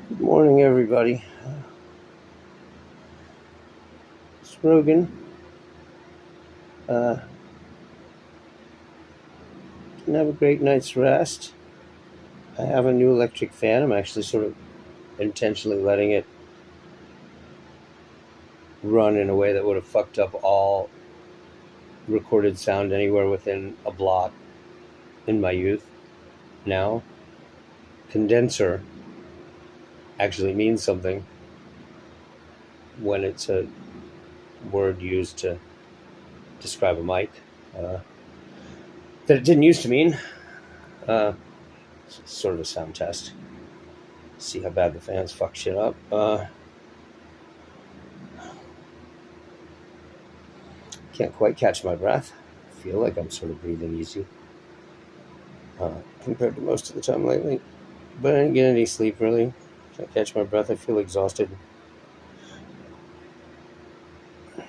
Good morning, everybody. It's Rogan. Uh, can have a great night's rest. I have a new electric fan. I'm actually sort of intentionally letting it run in a way that would have fucked up all recorded sound anywhere within a block in my youth. Now, condenser actually means something when it's a word used to describe a mic that it didn't used to mean. It's sort of a sound test. See how bad the fans fuck shit up. Can't quite catch my breath. I feel like I'm sort of breathing easy compared to most of the time lately. But I didn't get any sleep really. Can't catch my breath. I feel exhausted. I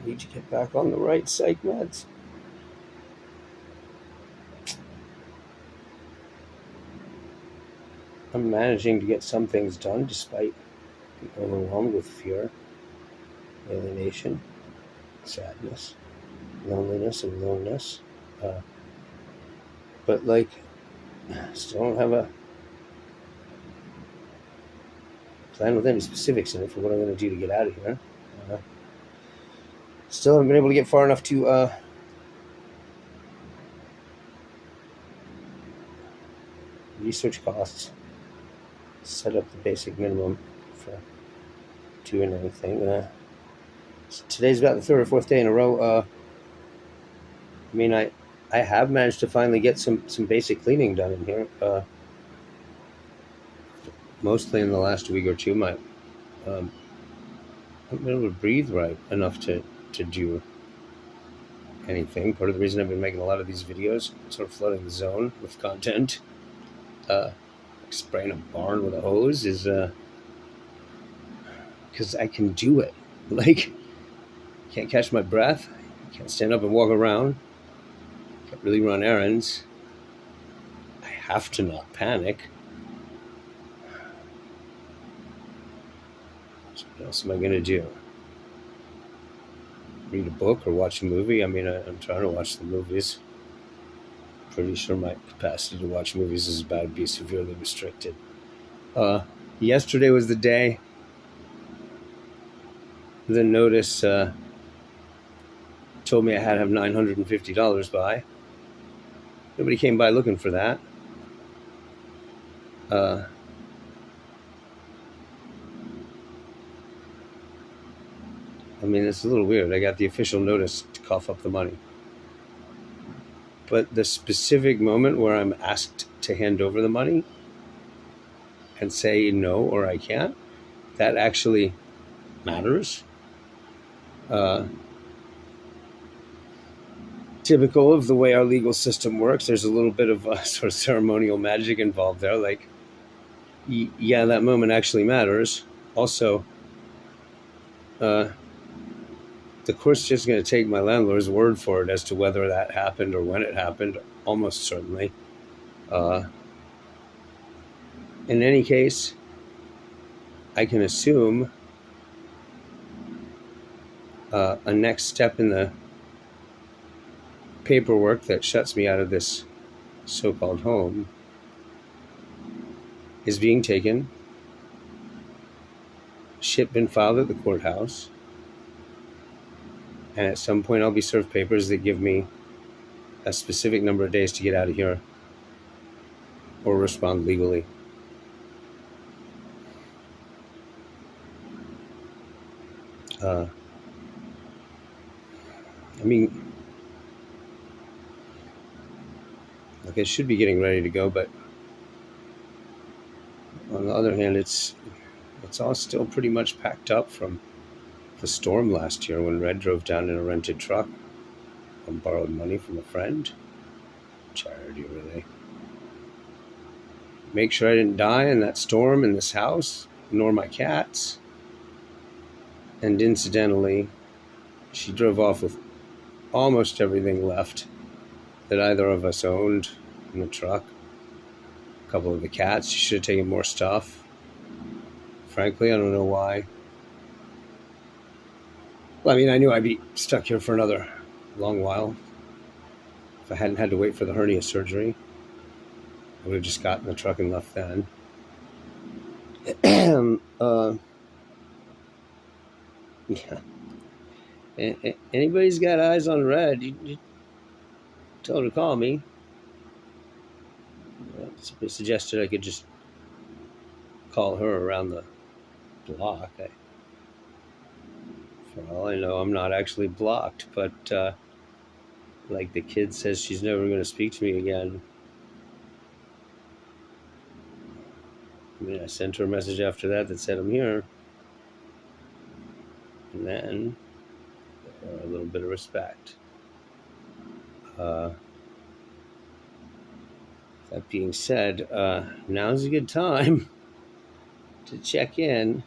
need to get back on the right psych meds. I'm managing to get some things done despite being overwhelmed with fear, alienation, sadness, loneliness, and aloneness. But still don't have a plan with any specifics in it for what I'm going to do to get out of here. Still haven't been able to get far enough to research costs, set up the basic minimum for doing anything. So today's about the third or fourth day in a row. I have managed to finally get some basic cleaning done in here. Mostly in the last week or two, I haven't been able to breathe right enough to do anything. Part of the reason I've been making a lot of these videos, sort of flooding the zone with content, spraying a barn with a hose, is because I can do it. Can't catch my breath, can't stand up and walk around, can't really run errands. I have to not panic. So what else am I going to do? Read a book or watch a movie? I'm trying to watch the movies. Pretty sure my capacity to watch movies is about to be severely restricted. Yesterday was the day the notice told me I had to have $950 by. Nobody came by looking for that. It's a little weird. I got the official notice to cough up the money. But the specific moment where I'm asked to hand over the money and say no or I can't, that actually matters. Typical of the way our legal system works, there's a little bit of sort of ceremonial magic involved there. Yeah, that moment actually matters. Also, the court's just going to take my landlord's word for it as to whether that happened or when it happened, almost certainly. In any case, I can assume a next step in the paperwork that shuts me out of this so-called home is being taken, shit been filed at the courthouse, and at some point I'll be served papers that give me a specific number of days to get out of here or respond legally. I should be getting ready to go, but on the other hand, it's all still pretty much packed up from the storm last year when Red drove down in a rented truck and borrowed money from a friend. Charity, really. Make sure I didn't die in that storm in this house, nor my cats. And incidentally, she drove off with almost everything left that either of us owned in the truck. A couple of the cats. She should have taken more stuff. frankly. I don't know why. Well, I mean, I knew I'd be stuck here for another long while. If I hadn't had to wait for the hernia surgery, I would have just gotten the truck and left then. Yeah. Anybody's got eyes on red, you tell her to call me. Somebody suggested I could just call her around the block. For all I know, I'm not actually blocked, but like the kid says she's never going to speak to me again. I mean, I sent her a message after that said I'm here. And then a little bit of respect. That being said, now's a good time to check in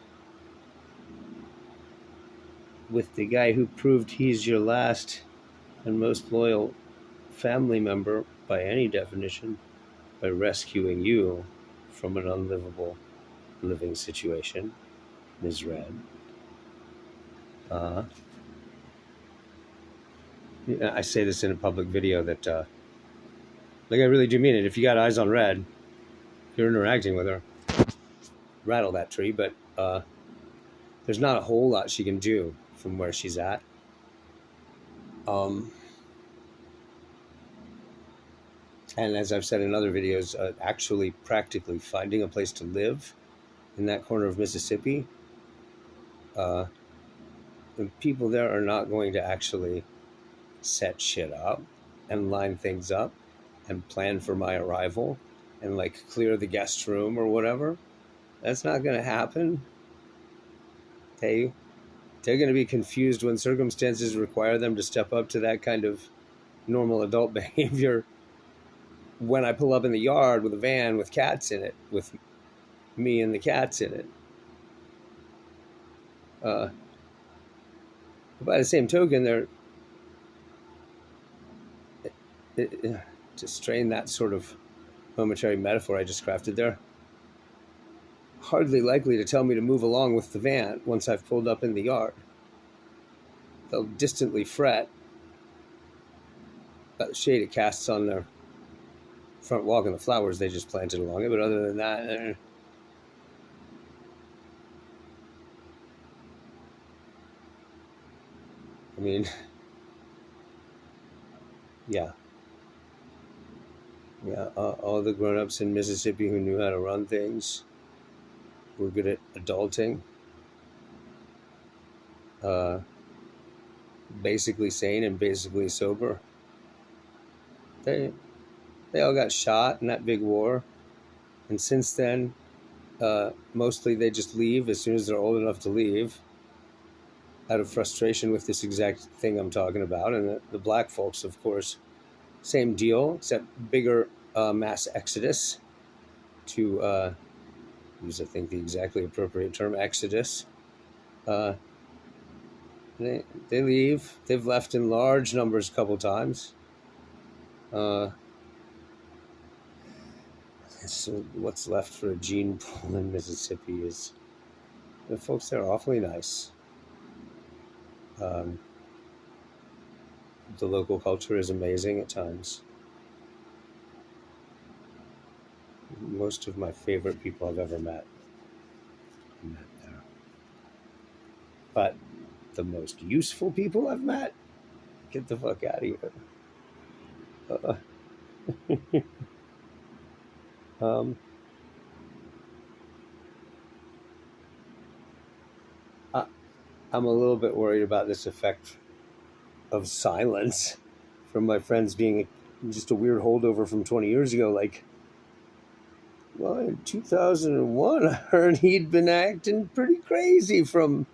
with the guy who proved he's your last and most loyal family member by any definition, by rescuing you from an unlivable living situation, Ms. Red. I say this in a public video that, like, I really do mean it. If you got eyes on Red, if you're interacting with her, rattle that tree. But there's not a whole lot she can do from where she's at. And as I've said in other videos, actually practically finding a place to live in that corner of Mississippi, the people there are not going to actually set shit up and line things up and plan for my arrival and like clear the guest room or whatever. That's not going to happen. They're going to be confused when circumstances require them to step up to that kind of normal adult behavior when I pull up in the yard with a van with cats in it, with me and the cats in it. But by the same token, they're to strain that sort of momentary metaphor I just crafted there, hardly likely to tell me to move along with the van once I've pulled up in the yard. They'll distantly fret about the shade it casts on their front walk and the flowers they just planted along it, but other than that, I mean, yeah, all the grown-ups in Mississippi who knew how to run things were good at adulting, basically sane and basically sober. They all got shot in that big war, and since then, mostly they just leave as soon as they're old enough to leave, out of frustration with this exact thing I'm talking about. And the black folks, of course, same deal, except bigger mass exodus to use, I think, the exactly appropriate term, exodus. They leave. They've left in large numbers a couple times. So what's left for a gene pool in Mississippi is the folks there are awfully nice. The local culture is amazing at times. Most of my favorite people I've ever met there. But the most useful people I've met, get the fuck out of here. I'm a little bit worried about this effect of silence from my friends being just a weird holdover from 20 years ago. Like, well, in 2001, I heard he'd been acting pretty crazy from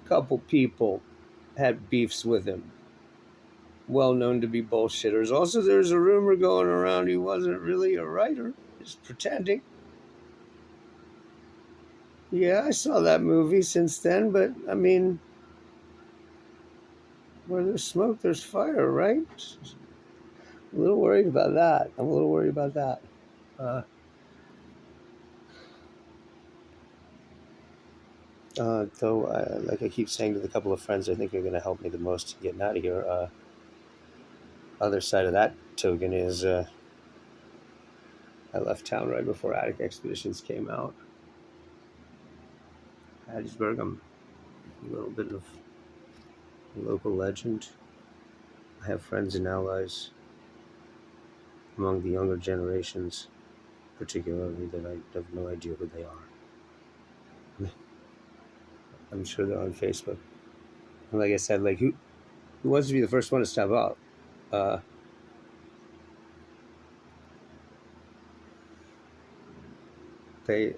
a couple people had beefs with him. Well known to be bullshitters. Also, there's a rumor going around he wasn't really a writer, just pretending. Yeah, I saw that movie since then, but I mean, where there's smoke, there's fire, right? I'm a little worried about that. Though, like I keep saying to the couple of friends I think are going to help me the most getting out of here, other side of that token is I left town right before Attic Expeditions came out. Hattiesburg, I'm a little bit of a local legend. I have friends and allies among the younger generations, particularly, that I have no idea who they are. I'm sure they're on Facebook. And like I said, like who wants to be the first one to step up? Uh, they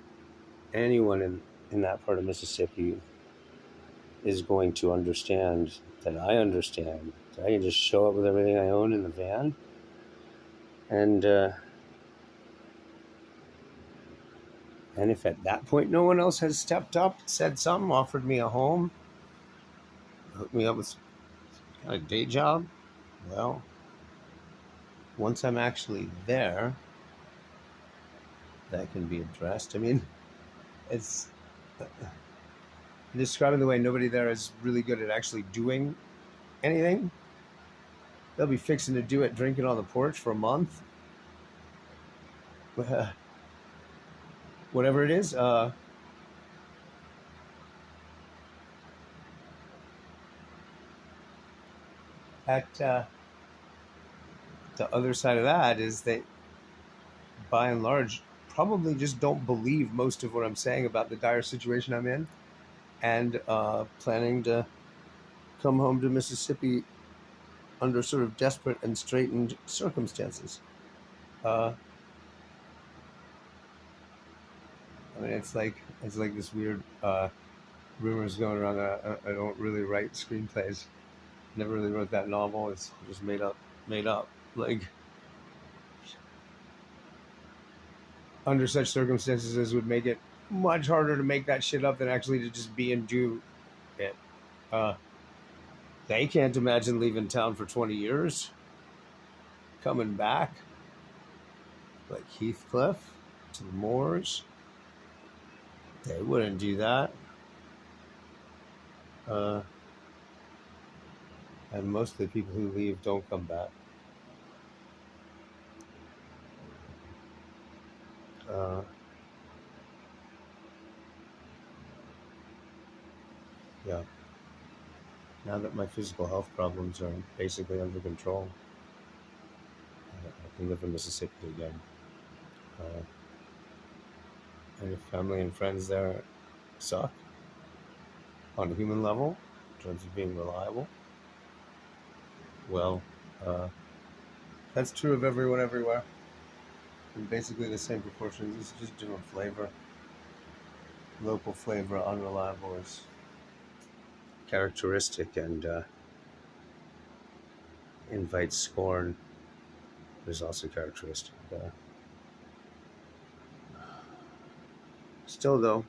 anyone in that part of Mississippi is going to understand that I understand that I can just show up with everything I own in the van, and if at that point no one else has stepped up, said something, offered me a home, hooked me up with a day job, well, once I'm actually there, that can be addressed. I mean, it's describing the way nobody there is really good at actually doing anything. They'll be fixing to do it drinking on the porch for a month. Whatever it is. The other side of that is that, by and large, probably just don't believe most of what I'm saying about the dire situation I'm in, and planning to come home to Mississippi under sort of desperate and straitened circumstances. I mean, it's like this weird rumors going around that I don't really write screenplays. Never really wrote that novel. It's just made up. Like, under such circumstances as would make it much harder to make that shit up than actually to just be and do it. They can't imagine leaving town for 20 years, coming back, like Heathcliff to the moors. They wouldn't do that. And most of the people who leave don't come back. Yeah. Now that my physical health problems are basically under control, I can live in Mississippi again. And if family and friends there suck on a human level, in terms of being reliable, well, that's true of everyone everywhere. In basically the same proportions. It's just different flavor. Local flavor, unreliable is characteristic and invites scorn is also characteristic. Still, though,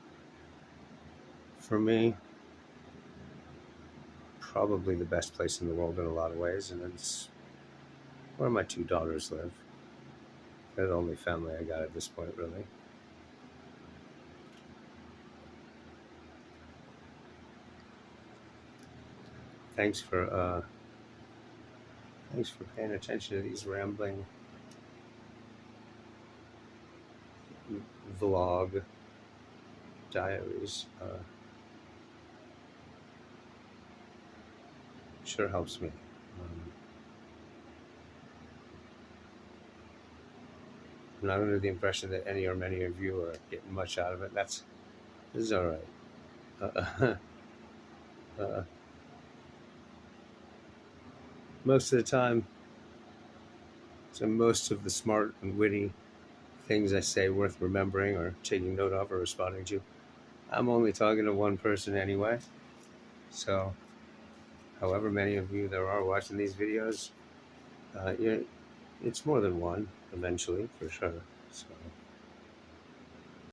for me, probably the best place in the world in a lot of ways, and it's where my two daughters live. They're the only family I got at this point, really. Thanks for paying attention to these rambling vlog diaries. Sure helps me. I'm not under the impression that any or many of you are getting much out of it. This is all right. Most of the time, so most of the smart and witty things I say worth remembering or taking note of or responding to, I'm only talking to one person anyway. So, however many of you there are watching these videos, it's more than one eventually, for sure. So